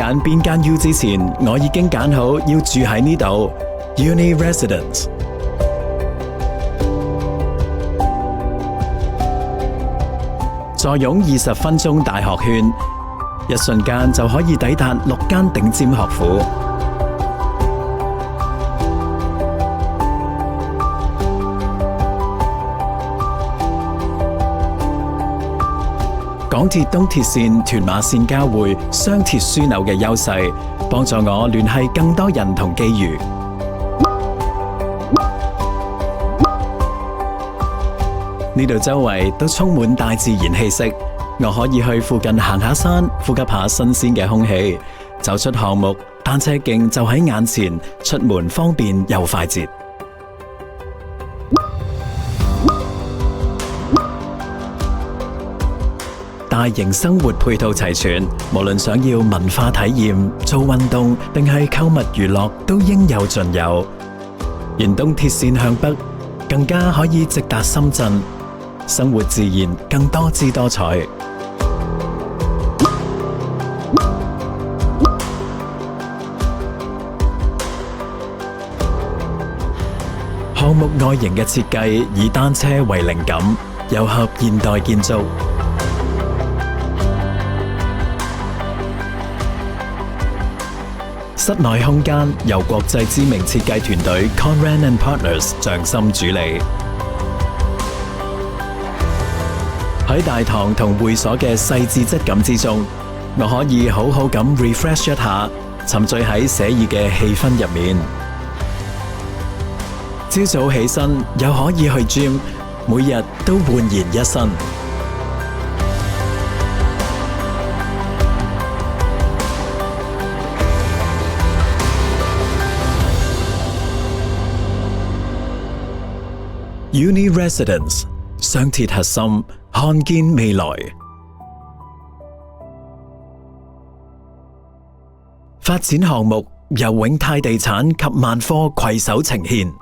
揀邊間 U 之前，我已經揀好要住喺呢度 Uni Residence。坐擁20分鐘大學圈，一瞬間就可以抵達6間頂尖學府。港鐵東鐵線屯馬線交匯，雙鐵樞紐嘅優勢，幫助我聯繫更多人同機遇。呢度周圍都充滿大自然氣息，我可以去附近行下山，呼吸下新鮮嘅空氣。走出項目，單車徑就喺眼前，出門方便又快捷。大型生活配套齊全，無論想要文化體驗、做運動定係購物娛樂，都應有盡有。沿東鐵線向北，更加可以直達深圳，生活自然更多姿多彩。項目外形嘅設計以單車為靈感，糅合現代建築。室內空間由國際知名設計團隊 Conran and Partners 匠心主理。喺大堂同會所嘅細緻質感之中，我可以好好咁 refresh 一下，沉醉喺寫意嘅氣氛入面。朝早起身又可以去 gym， 每日都煥然一新。Uni Residence 雙鐵核心，看見未來。發展項目由永泰地產及萬科攜手呈獻。